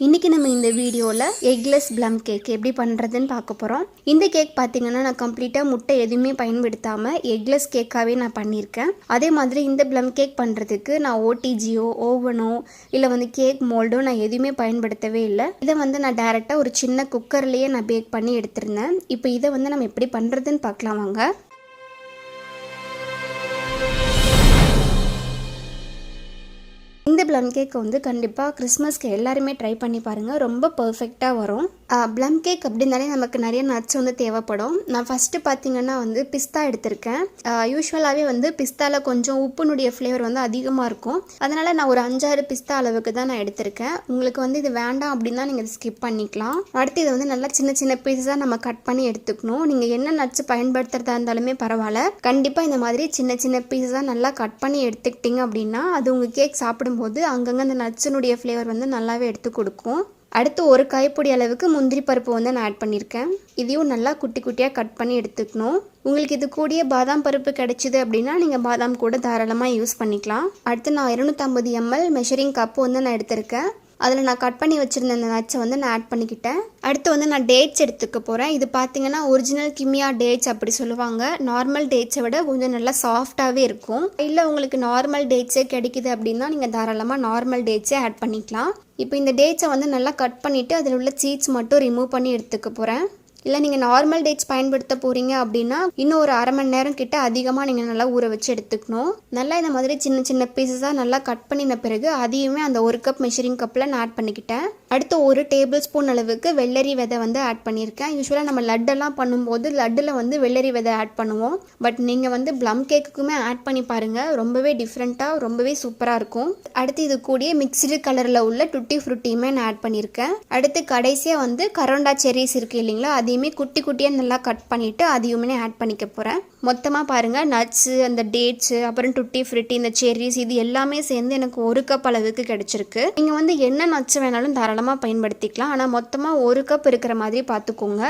இன்றைக்கி நம்ம இந்த வீடியோவில் எக்லெஸ் ப்ளம் கேக் எப்படி பண்ணுறதுன்னு பார்க்க போகிறோம். இந்த கேக் பார்த்திங்கன்னா நான் கம்ப்ளீட்டாக முட்டை எதுவுமே பயன்படுத்தாமல் எக்லெஸ் கேக்காகவே நான் பண்ணியிருக்கேன். அதே மாதிரி இந்த ப்ளம் கேக் பண்ணுறதுக்கு நான் ஓடிஜியோ ஓவனோ இல்லை கேக் மோல்டோ நான் எதுவுமே பயன்படுத்தவே இல்லை. இதை நான் டைரெக்டாக ஒரு சின்ன குக்கர்லேயே நான் பேக் பண்ணி எடுத்திருந்தேன். இப்போ இதை நம்ம எப்படி பண்ணுறதுன்னு பார்க்கலாம் வாங்க. இந்த ப்ளம் கேக் கண்டிப்பாக கிறிஸ்மஸ்க்கு எல்லாருமே ட்ரை பண்ணி பாருங்கள். ரொம்ப பர்ஃபெக்டாக வரும். ப்ளம் கேக் அப்படின்னாலே நமக்கு நிறைய நட்ஸ் தேவைப்படும். நான் ஃபஸ்ட்டு பார்த்தீங்கன்னா பிஸ்தா எடுத்திருக்கேன். யூஸ்வலாகவே பிஸ்தாவில் கொஞ்சம் உப்புனுடைய ஃப்ளேவர் அதிகமாக இருக்கும். அதனால் நான் ஒரு 5-6 பிஸ்தா அளவுக்கு தான் நான் எடுத்திருக்கேன். உங்களுக்கு இது வேண்டாம் அப்படின்னா நீங்கள் ஸ்கிப் பண்ணிக்கலாம். அடுத்து இதை நல்லா சின்ன சின்ன பீஸாக நம்ம கட் பண்ணி எடுத்துக்கணும். நீங்கள் என்ன நட்ஸ் பயன்படுத்துறதா இருந்தாலுமே பரவாயில்ல. கண்டிப்பாக இந்த மாதிரி சின்ன சின்ன பீஸாக நல்லா கட் பண்ணி எடுத்துக்கிட்டிங்க அப்படின்னா அது உங்கள் கேக் சாப்பிடும்போது அங்கங்கே அந்த நட்ஸினுடைய ஃப்ளேவர் நல்லாவே எடுத்து கொடுக்கும். அடுத்து ஒரு கைப்பிடி அளவுக்கு முந்திரி பருப்பு நான் ஆட் பண்ணியிருக்கேன். இதையும் நல்லா குட்டி குட்டியாக கட் பண்ணி எடுத்துக்கணும். உங்களுக்கு இது கூடிய பாதாம் பருப்பு கிடைச்சிது அப்படின்னா நீங்கள் பாதாம் கூட தாராளமாக யூஸ் பண்ணிக்கலாம். அடுத்து நான் 250 ml மெஷரிங் கப்பு நான் எடுத்திருக்கேன். அதில் நான் கட் பண்ணி வச்சுருந்த அந்த நட்ஸை நான் ஆட் பண்ணிக்கிட்டேன். அடுத்து நான் டேட்ஸ் எடுத்துக்க போகிறேன். இது பார்த்தீங்கன்னா ஒரிஜினல் கிமியா டேட்ஸ் அப்படி சொல்லுவாங்க. நார்மல் டேட்ஸை விட கொஞ்சம் நல்லா சாஃப்டாகவே இருக்கும். இல்லை உங்களுக்கு நார்மல் டேட்ஸே கிடைக்குது அப்படின்னா நீங்கள் தாராளமாக நார்மல் டேட்ஸே ஆட் பண்ணிக்கலாம். இப்போ இந்த டேட்ஸை நல்லா கட் பண்ணிவிட்டு அதில் உள்ள சீட்ஸ் மட்டும் ரிமூவ் பண்ணி எடுத்துக்க போகிறேன். இல்லை நீங்கள் நார்மல் டேட்ஸ் பயன்படுத்த போகிறீங்க அப்படின்னா இன்னும் ஒரு அரை மணி நேரம் கிட்ட அதிகமாக நீங்கள் நல்லா ஊற வச்சு எடுத்துக்கணும். நல்லா இந்த மாதிரி சின்ன சின்ன பீஸஸாக நல்லா கட் பண்ணின பிறகு அதையுமே அந்த 1 கப் மெஷரிங் கப்பில் நான் ஆட் பண்ணிக்கிட்டேன். அடுத்து 1 டேபிள் ஸ்பூன் அளவுக்கு வெள்ளரி விதை ஆட் பண்ணியிருக்கேன். யூஸ்வலாக நம்ம லட்டெல்லாம் பண்ணும்போது லட்டில் வெள்ளரி விதை ஆட் பண்ணுவோம். பட் நீங்கள் ப்ளம் கேக்குக்குமே ஆட் பண்ணி பாருங்கள். ரொம்பவே டிஃப்ரெண்ட்டாக ரொம்பவே சூப்பராக இருக்கும். அடுத்து இது கூடிய மிக்ஸ்டு கலரில் உள்ள டுட்டி ஃப்ரூட்டியுமே நான் ஆட் பண்ணியிருக்கேன். அடுத்து கடைசியாக கரோண்டா செரிஸ் இருக்குது இல்லைங்களா, அதையுமே குட்டி குட்டியாக நல்லா கட் பண்ணிவிட்டு அதையுமே ஆட் பண்ணிக்க போகிறேன். மொத்தமாக பாருங்கள், நட்ஸு அந்த டேட்ஸு அப்புறம் டுட்டி ஃப்ரூட்டி இந்த செரிஸ் இது எல்லாமே சேர்ந்து எனக்கு 1 கப் அளவுக்கு கிடச்சிருக்கு. நீங்கள் என்ன நட்ஸ் வேணாலும் தாராளமாக பயன்படுத்திக்கலாம். ஆனால் மொத்தமாக 1 கப் இருக்கிற மாதிரி பார்த்துக்கோங்க.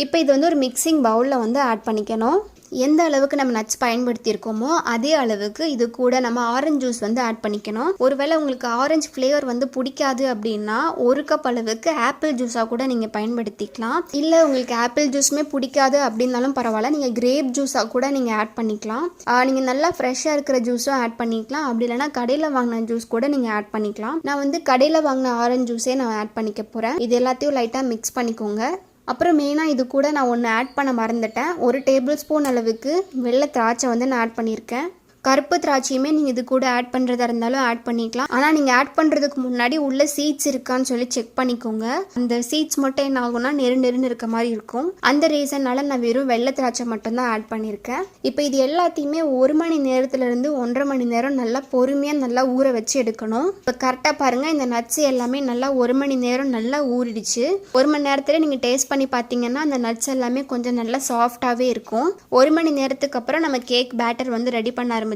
இப்போ இது ஒரு மிக்சிங் பவுலில் ஆட் பண்ணிக்கணும். எந்த அளவுக்கு நம்ம நட்ஸ் பயன்படுத்தியிருக்கோமோ அதே அளவுக்கு இது கூட நம்ம ஆரஞ்சு ஜூஸ் ஆட் பண்ணிக்கணும். ஒருவேளை உங்களுக்கு ஆரஞ்சு ஃப்ளேவர் பிடிக்காது அப்படின்னா 1 கப் அளவுக்கு ஆப்பிள் ஜூஸாக கூட நீங்கள் பயன்படுத்திக்கலாம். இல்லை உங்களுக்கு ஆப்பிள் ஜூஸுமே பிடிக்காது அப்படின்னாலும் பரவாயில்ல, நீங்கள் கிரேப் ஜூஸாக கூட நீங்கள் ஆட் பண்ணிக்கலாம். நீங்கள் நல்லா ஃப்ரெஷ்ஷாக இருக்கிற ஜூஸும் ஆட் பண்ணிக்கலாம். அப்படி இல்லைனா கடையில் வாங்கின ஜூஸ் கூட நீங்கள் ஆட் பண்ணிக்கலாம். நான் கடையில் வாங்கின ஆரஞ்சு ஜூஸே நான் ஆட் பண்ணிக்க போகிறேன். இது எல்லாத்தையும் லைட்டாக மிக்ஸ் பண்ணிக்கோங்க. அப்புறம் மெயினாக இது கூட நான் ஒன்று ஆட் பண்ண மறந்துட்டேன். 1 டேபிள் ஸ்பூன் அளவுக்கு வெள்ளை திராட்சை நான் ஆட் பண்ணியிருக்கேன். கருப்பு திராட்சையுமே நீங்கள் இது கூட ஆட் பண்ணுறதா இருந்தாலும் ஆட் பண்ணிக்கலாம். ஆனால் நீங்கள் ஆட் பண்ணுறதுக்கு முன்னாடி உள்ள சீட்ஸ் இருக்கான்னு சொல்லி செக் பண்ணிக்கோங்க. அந்த சீட்ஸ் மட்டும் என்ன ஆகும்னா நெருன்னு இருக்க மாதிரி இருக்கும். அந்த ரீசன்னால நான் வெறும் வெள்ளை திராட்சை மட்டும்தான் ஆட் பண்ணியிருக்கேன். இப்போ இது எல்லாத்தையுமே 1 மணி நேரத்துலேருந்து 1.5 மணி நேரம் நல்லா பொறுமையாக நல்லா ஊற வச்சு எடுக்கணும். இப்போ கரெக்டாக பாருங்கள், இந்த நட்ஸ் எல்லாமே நல்லா 1 மணி நேரம் நல்லா ஊறிடுச்சு. 1 மணி நேரத்தில் நீங்கள் டேஸ்ட் பண்ணி பார்த்தீங்கன்னா அந்த நட்ஸ் எல்லாமே கொஞ்சம் நல்லா சாஃப்டாகவே இருக்கும். 1 மணி நேரத்துக்கு அப்புறம் நம்ம கேக் பேட்டர் ரெடி பண்ண ஆரம்பிச்சிடலாம்.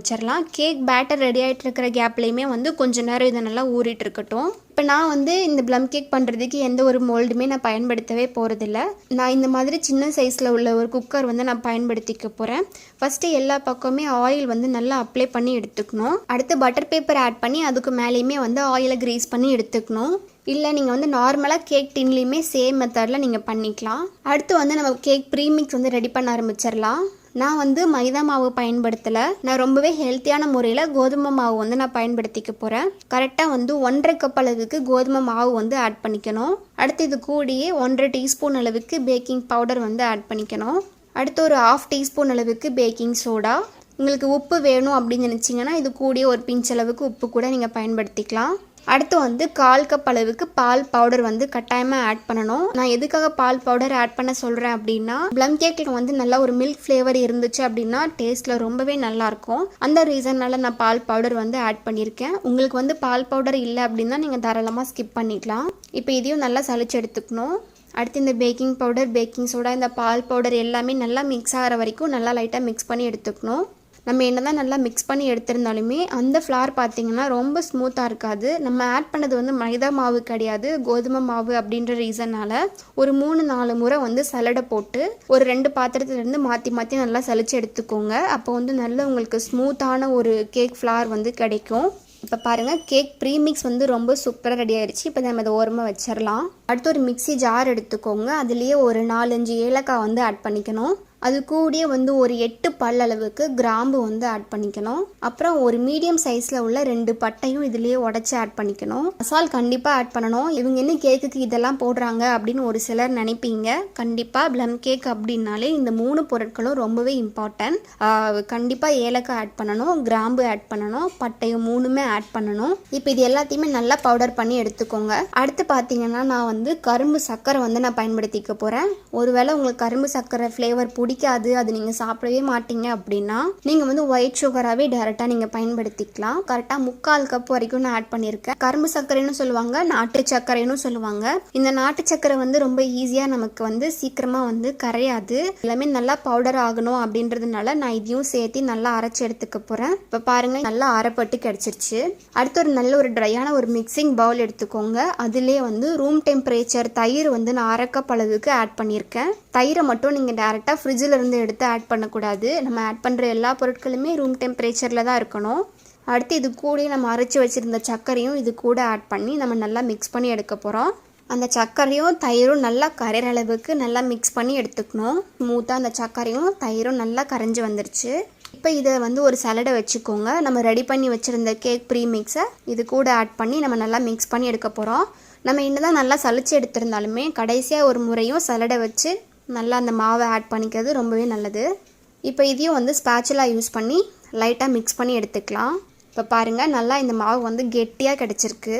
கேக் பேட்டர் ரெடி ஆகிட்டு இருக்கிற கேப்லேயுமே கொஞ்சம் நேரம் இதை நல்லா ஊறிட்டு இருக்கட்டும். இப்போ நான் இந்த ப்ளம் கேக் பண்ணுறதுக்கு எந்த ஒரு மோல்டுமே நான் பயன்படுத்தவே போகிறதில்ல. நான் இந்த மாதிரி சின்ன சைஸில் உள்ள ஒரு குக்கர் நான் பயன்படுத்திக்க போகிறேன். ஃபஸ்ட்டு எல்லா பக்கமே ஆயில் நல்லா அப்ளை பண்ணி எடுத்துக்கணும். அடுத்து பட்டர் பேப்பர் ஆட் பண்ணி அதுக்கு மேலேயுமே ஆயிலை கிரீஸ் பண்ணி எடுத்துக்கணும். இல்லை நீங்கள் நார்மலாக கேக் டின்லேயுமே சேம் மெத்தடில் நீங்கள் பண்ணிக்கலாம். அடுத்து நம்ம கேக் ப்ரீமிக்ஸ் ரெடி பண்ண ஆரம்பிச்சிடலாம். நான் மைதா மாவு பயன்படுத்தலை. நான் ரொம்பவே ஹெல்த்தியான முறையில் கோதுமை மாவு நான் பயன்படுத்திக்க போகிறேன். கரெக்டாக 1.5 கப் அளவுக்கு கோதுமை மாவு ஆட் பண்ணிக்கணும். அடுத்து இது கூடியே 1.5 டீஸ்பூன் அளவுக்கு பேக்கிங் பவுடர் ஆட் பண்ணிக்கணும். அடுத்து ஒரு 1/2 டீஸ்பூன் அளவுக்கு பேக்கிங் சோடா. உங்களுக்கு உப்பு வேணும் அப்படின்னு நினச்சிங்கன்னா இது கூடிய ஒரு பிஞ்ச் அளவுக்கு உப்பு கூட நீங்கள் பயன்படுத்திக்கலாம். அடுத்து 1/4 கப் அளவுக்கு பால் பவுடர் கட்டாயமாக ஆட் பண்ணணும். நான் எதுக்காக பால் பவுடர் ஆட் பண்ண சொல்கிறேன் அப்படின்னா ப்ளம் கேக்கில் நல்லா ஒரு மில்க் ஃப்ளேவர் இருந்துச்சு அப்படின்னா டேஸ்ட்டில் ரொம்பவே நல்லாயிருக்கும். அந்த ரீசன்னால நான் பால் பவுடர் ஆட் பண்ணியிருக்கேன். உங்களுக்கு பால் பவுடர் இல்லை அப்படின்னா நீங்கள் தாராளமாக ஸ்கிப் பண்ணிக்கலாம். இப்போ இதையும் நல்லா சளிச்சு எடுத்துக்கணும். அடுத்து இந்த பேக்கிங் பவுடர் பேக்கிங் சோடா இந்த பால் பவுடர் எல்லாமே நல்லா மிக்ஸ் ஆகிற வரைக்கும் நல்லா லைட்டாக மிக்ஸ் பண்ணி எடுத்துக்கணும். நம்ம என்ன தான் நல்லா மிக்ஸ் பண்ணி எடுத்திருந்தாலுமே அந்த ஃப்ளார் பார்த்திங்கன்னா ரொம்ப ஸ்மூத்தாக இருக்காது. நம்ம ஆட் பண்ணது மைதா மாவு கிடையாது, கோதுமை மாவு அப்படின்ற ரீசனால் ஒரு 3-4 முறை சலடை போட்டு ஒரு 2 பாத்திரத்துலேருந்து மாற்றி மாற்றி நல்லா சலிச்சு எடுத்துக்கோங்க. அப்போ நல்லா உங்களுக்கு ஸ்மூத்தான ஒரு கேக் ஃப்ளார் கிடைக்கும். இப்போ பாருங்கள் கேக் ப்ரீமிக்ஸ் வந்து ரொம்ப சூப்பராக ரெடி ஆயிடுச்சு. இப்போ நம்ம அதை ஓரமாக வச்சிடலாம். அடுத்து ஒரு மிக்ஸி ஜார் எடுத்துக்கோங்க. அதுலேயே ஒரு 4-5 ஏலக்காய் வந்து ஆட் பண்ணிக்கணும். அது கூடயே வந்து ஒரு 8 பல் அளவுக்கு கிராம்பு வந்து ஆட் பண்ணிக்கணும். அப்புறம் ஒரு மீடியம் சைஸில் உள்ள 2 பட்டையும் இதுலேயே உடச்சி ஆட் பண்ணிக்கணும். மசால் கண்டிப்பாக ஆட் பண்ணணும். இவங்க என்ன கேக்குக்கு இதெல்லாம் போடுறாங்க அப்படின்னு ஒரு சிலர் நினைப்பீங்க. கண்டிப்பாக ப்ளம் கேக் அப்படின்னாலே இந்த 3 பொருட்களும் ரொம்பவே இம்பார்ட்டன்ட். கண்டிப்பாக ஏலக்காய் ஆட் பண்ணணும், கிராம்பு ஆட் பண்ணணும், பட்டையும் 3மே ஆட் பண்ணணும். இப்போ இது எல்லாத்தையுமே நல்லா பவுடர் பண்ணி எடுத்துக்கோங்க. அடுத்து பார்த்தீங்கன்னா நான் வந்து கரும்பு சர்க்கரை வந்து நான் பயன்படுத்திக்க போகிறேன். ஒருவேளை உங்களுக்கு கரும்பு சர்க்கரை ஃப்ளேவர் பிடிக்காது, அது நீங்கள் சாப்பிடவே மாட்டீங்க அப்படின்னா நீங்கள் வந்து ஒயிட் சுகராகவே டைரெக்டாக நீங்கள் பயன்படுத்திக்கலாம். கரெக்டாக 3/4 கப் வரைக்கும் நான் ஆட் பண்ணியிருக்கேன். கரும்பு சர்க்கரைன்னு சொல்லுவாங்க, நாட்டு சர்க்கரைன்னு சொல்லுவாங்க. இந்த நாட்டு சர்க்கரை வந்து ரொம்ப ஈஸியாக நமக்கு வந்து சீக்கிரமாக வந்து கரையாது. எல்லாமே நல்லா பவுடர் ஆகணும் அப்படின்றதுனால நான் இதையும் சேர்த்து நல்லா அரைச்சி எடுத்துக்க போகிறேன். இப்போ பாருங்கள் நல்லா அரைப்பட்டு கிடச்சிருச்சு. அடுத்து ஒரு நல்ல ஒரு ட்ரையான ஒரு மிக்சிங் பவுல் எடுத்துக்கோங்க. அதுலேயே வந்து ரூம் டெம்பரேச்சர் தயிர் வந்து நான் 1/2 கப் அளவுக்கு ஆட் பண்ணியிருக்கேன். தயிரை மட்டும் நீங்கள் டேரெக்டாக ஃப்ரிட்ஜில் இருந்து எடுத்து ஆட் பண்ணக்கூடாது. நம்ம ஆட் பண்ணுற எல்லா பொருட்களுமே ரூம் டெம்பரேச்சரில் தான் இருக்கணும். அடுத்து இது கூட நம்ம அரைச்சி வச்சுருந்த சர்க்கரையும் இது கூட ஆட் பண்ணி நம்ம நல்லா மிக்ஸ் பண்ணி எடுக்க போகிறோம். அந்த சர்க்கரையும் தயிரும் நல்லா கரையிற அளவுக்கு நல்லா மிக்ஸ் பண்ணி எடுத்துக்கணும். ஸ்மூத்தாக அந்த சர்க்கரையும் தயிரும் நல்லா கரைஞ்சி வந்துருச்சு. இப்போ இதை வந்து ஒரு சலடை வச்சுக்கோங்க. நம்ம ரெடி பண்ணி வச்சுருந்த கேக் ப்ரீமிக்ஸை இது கூட ஆட் பண்ணி நம்ம நல்லா மிக்ஸ் பண்ணி எடுக்க போகிறோம். நம்ம இன்னும் நல்லா சலிச்சு எடுத்திருந்தாலுமே கடைசியாக ஒரு முறையும் சலடை வச்சு நல்லா அந்த மாவை ஆட் பண்ணிக்கிறது ரொம்பவே நல்லது. இப்போ இதையும் வந்து ஸ்பேச்சுலா யூஸ் பண்ணி லைட்டாக மிக்ஸ் பண்ணி எடுத்துக்கலாம். இப்போ பாருங்கள் நல்லா இந்த மாவு வந்து கெட்டியாக கிடச்சிருக்கு.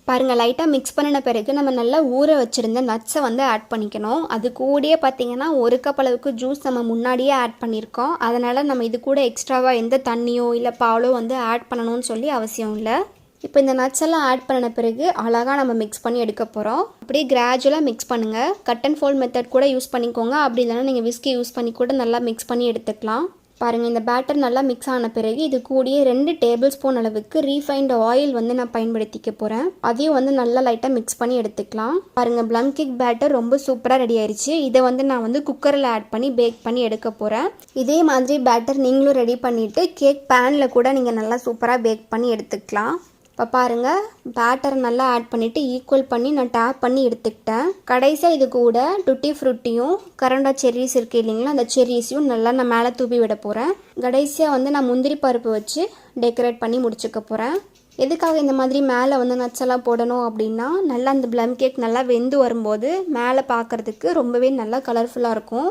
பாருங்கள் லைட்டாக மிக்ஸ் பண்ணின பிறகு நம்ம நல்லா ஊற வச்சுருந்த நட்ஸை வந்து ஆட் பண்ணிக்கணும். அது கூடயே பார்த்திங்கன்னா 1 கப் அளவுக்கு ஜூஸ் நம்ம முன்னாடியே ஆட் பண்ணியிருக்கோம். அதனால் நம்ம இது கூட எக்ஸ்ட்ராவாக எந்த தண்ணியோ இல்லை பாலோ வந்து ஆட் பண்ணணும்னு சொல்லி அவசியம் இல்லை. இப்போ இந்த நட்ஸ் எல்லாம் ஆட் பண்ணின பிறகு அழகாக நம்ம மிக்ஸ் பண்ணி எடுக்க போகிறோம். அப்படியே கிராஜுவலாக மிக்ஸ் பண்ணுங்கள். கட் அண்ட் ஃபோல்ட் மெத்தட் கூட யூஸ் பண்ணிக்கோங்க. அப்படி இல்லைன்னா நீங்கள் விஸ்கி யூஸ் பண்ணி கூட நல்லா மிக்ஸ் பண்ணி எடுத்துக்கலாம். பாருங்கள் இந்த பேட்டர் நல்லா மிக்ஸ் ஆன பிறகு இது கூடயே 2 டேபிள் ஸ்பூன் அளவுக்கு ரீஃபைண்ட் ஆயில் வந்து நான் பயன்படுத்திக்க போகிறேன். அதையும் வந்து நல்லா லைட்டாக மிக்ஸ் பண்ணி எடுத்துக்கலாம். பாருங்கள் ப்ளம் கேக் பேட்டர் ரொம்ப சூப்பராக ரெடி ஆயிடுச்சு. இதை வந்து நான் வந்து குக்கரில் ஆட் பண்ணி பேக் பண்ணி எடுக்க போகிறேன். இதே மாதிரி பேட்டர் நீங்களும் ரெடி பண்ணிவிட்டு கேக் பேனில் கூட நீங்கள் நல்லா சூப்பராக பேக் பண்ணி எடுத்துக்கலாம். இப்போ பாருங்கள் பேட்டரை நல்லா ஆட் பண்ணிவிட்டு ஈக்குவல் பண்ணி நான் டேப் பண்ணி எடுத்துக்கிட்டேன். கடைசியாக இது கூட டுட்டி ஃப்ரூட்டியும் கரண்டா செர்ரிஸ் இருக்குது இல்லைங்களா, அந்த செர்ரிஸையும் நல்லா நான் மேலே தூவி விட போகிறேன். கடைசியாக வந்து நான் முந்திரி பருப்பு வச்சு டெக்கரேட் பண்ணி முடிச்சுக்க போகிறேன். எதுக்காக இந்த மாதிரி மேலே வந்து நட்ஸ் எல்லாம் போடணும் அப்படின்னா நல்லா அந்த ப்ளம் கேக் நல்லா வெந்து வரும்போது மேலே பார்க்குறதுக்கு ரொம்பவே நல்லா கலர்ஃபுல்லாக இருக்கும்.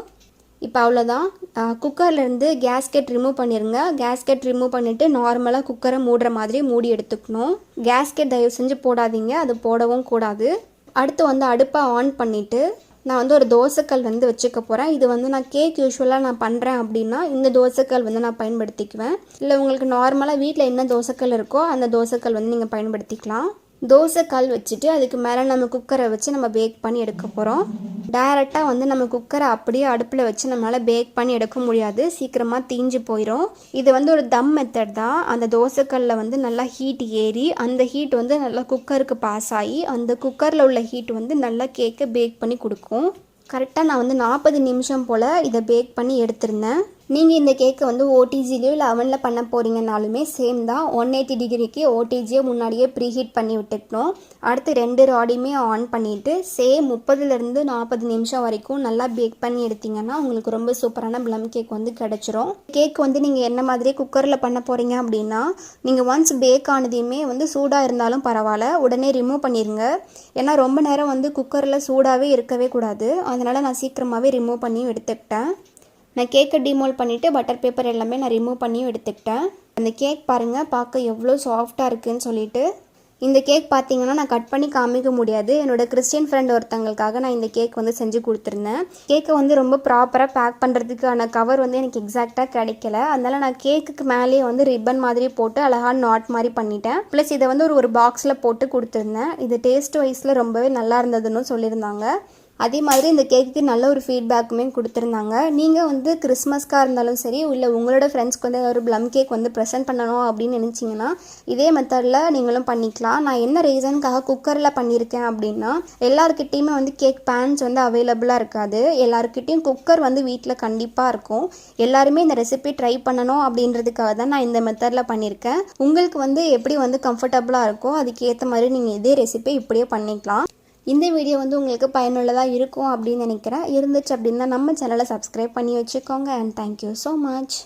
இப்போ அவ்வளோதான். குக்கர்லேருந்து கேஸ்கெட் ரிமூவ் பண்ணிடுங்க. கேஸ்கெட் ரிமூவ் பண்ணிவிட்டு நார்மலாக குக்கரை மூடுற மாதிரி மூடி எடுத்துக்கணும். கேஸ்கெட் தயவு செஞ்சு போடாதீங்க, அது போடவும் கூடாது. அடுத்து வந்து அடுப்பை ஆன் பண்ணிவிட்டு நான் வந்து ஒரு தோசைக்கல் வந்து வச்சுக்க போகிறேன். இது வந்து நான் கேக் யூஸ்வலாக நான் பண்ணுறேன் அப்படின்னா இந்த தோசைக்கல் வந்து நான் பயன்படுத்திக்குவேன். இல்லை உங்களுக்கு நார்மலாக வீட்டில் என்ன தோசைக்கல் இருக்கோ அந்த தோசைக்கல் வந்து நீங்கள் பயன்படுத்திக்கலாம். தோசை கல் வச்சுட்டு அதுக்கு மேலே நம்ம குக்கரை வச்சு நம்ம பேக் பண்ணி எடுக்க போகிறோம். டைரெக்டாக வந்து நம்ம குக்கரை அப்படியே அடுப்பில் வச்சு நம்மளால் பேக் பண்ணி எடுக்க முடியாது, சீக்கிரமாக தீஞ்சு போயிடும். இது வந்து ஒரு தம் மெத்தட் தான். அந்த தோசைக்கல்லில் வந்து நல்லா ஹீட் ஏறி அந்த ஹீட் வந்து நல்லா குக்கருக்கு பாஸ் ஆகி அந்த குக்கரில் உள்ள ஹீட் வந்து நல்லா கேக்கை பேக் பண்ணி கொடுக்கும். கரெக்டாக நான் வந்து 40 நிமிஷம் போல் இதை பேக் பண்ணி எடுத்திருந்தேன். நீங்கள் இந்த கேக்கை வந்து ஓடிஜிலையோ இல்லை அவனில் பண்ண போகிறீங்கனாலுமே சேம் தான். 180 டிகிரிக்கு ஓடிஜியை முன்னாடியே ப்ரீஹீட் பண்ணி விட்டுக்கணும். அடுத்து 2 ராடியுமே ஆன் பண்ணிவிட்டு சேம் 30லேருந்து 40 நிமிஷம் வரைக்கும் நல்லா பேக் பண்ணி எடுத்திங்கன்னா உங்களுக்கு ரொம்ப சூப்பரான ப்ளம் கேக் வந்து கிடச்சிரும். கேக் வந்து நீங்கள் என்ன மாதிரி குக்கரில் பண்ண போகிறீங்க அப்படின்னா நீங்கள் ஒன்ஸ் பேக் ஆனதையுமே வந்து சூடாக இருந்தாலும் பரவாயில்ல, உடனே ரிமூவ் பண்ணிடுங்க. ஏன்னா ரொம்ப நேரம் வந்து குக்கரில் சூடாகவே இருக்கவே கூடாது. அதனால் நான் சீக்கிரமாகவே ரிமூவ் பண்ணியும் எடுத்துக்கிட்டேன். நான் கேக்கை டிமோல்ட் பண்ணிவிட்டு பட்டர் பேப்பர் எல்லாமே நான் ரிமூவ் பண்ணியும் எடுத்துக்கிட்டேன். அந்த கேக் பாருங்கள் பார்க்க எவ்வளோ சாஃப்டாக இருக்குதுன்னு சொல்லிட்டு. இந்த கேக் பார்த்தீங்கன்னா நான் கட் பண்ணி காமிக்க முடியாது. என்னோடய கிறிஸ்டியன் ஃப்ரெண்ட் ஒருத்தங்களுக்காக நான் இந்த கேக் வந்து செஞ்சு கொடுத்துருந்தேன். கேக்கை வந்து ரொம்ப ப்ராப்பராக பேக் பண்ணுறதுக்கான கவர் வந்து எனக்கு எக்ஸாக்டாக கிடைக்கல. அதனால் நான் கேக்குக்கு மேலேயே வந்து ரிப்பன் மாதிரி போட்டு அழகாக நாட் மாதிரி பண்ணிட்டேன். ப்ளஸ் இதை வந்து ஒரு பாக்ஸில் போட்டு கொடுத்துருந்தேன். இது டேஸ்ட் வைஸில் ரொம்பவே நல்லா இருந்ததுன்னு சொல்லியிருந்தாங்க. அதே மாதிரி இந்த கேக்குக்கு நல்ல ஒரு ஃபீட்பேக்குமே கொடுத்துருந்தாங்க. நீங்கள் வந்து கிறிஸ்மஸ்க்காக இருந்தாலும் சரி, இல்லை உங்களோட ஃப்ரெண்ட்ஸ்க்கு வந்து ஒரு ப்ளம் கேக் வந்து ப்ரெசென்ட் பண்ணணும் அப்படின்னு நினச்சிங்கன்னா இதே மெத்தடில் நீங்களும் பண்ணிக்கலாம். நான் என்ன ரீசனுக்காக குக்கரில் பண்ணியிருக்கேன் அப்படின்னா, எல்லாருக்கிட்டேயுமே வந்து கேக் பேன்ஸ் வந்து அவைலபிளாக இருக்காது. எல்லாருக்கிட்டேயும் குக்கர் வந்து வீட்டில் கண்டிப்பாக இருக்கும். எல்லாருமே இந்த ரெசிபி ட்ரை பண்ணணும் அப்படின்றதுக்காக தான் நான் இந்த மெத்தடில் பண்ணியிருக்கேன். உங்களுக்கு வந்து எப்படி வந்து கம்ஃபர்டபுளாக இருக்கோ அதுக்கேற்ற மாதிரி நீங்கள் இதே ரெசிபி இப்படியே பண்ணிக்கலாம். இந்த வீடியோ வந்து உங்களுக்கு பயனுள்ளதாக இருக்கும் அப்படின்னு நினைக்கிறேன். இருந்துச்சு அப்படின்னா நம்ம சேனலை சப்ஸ்கிரைப் பண்ணி வச்சுக்கோங்க. And thank you so much.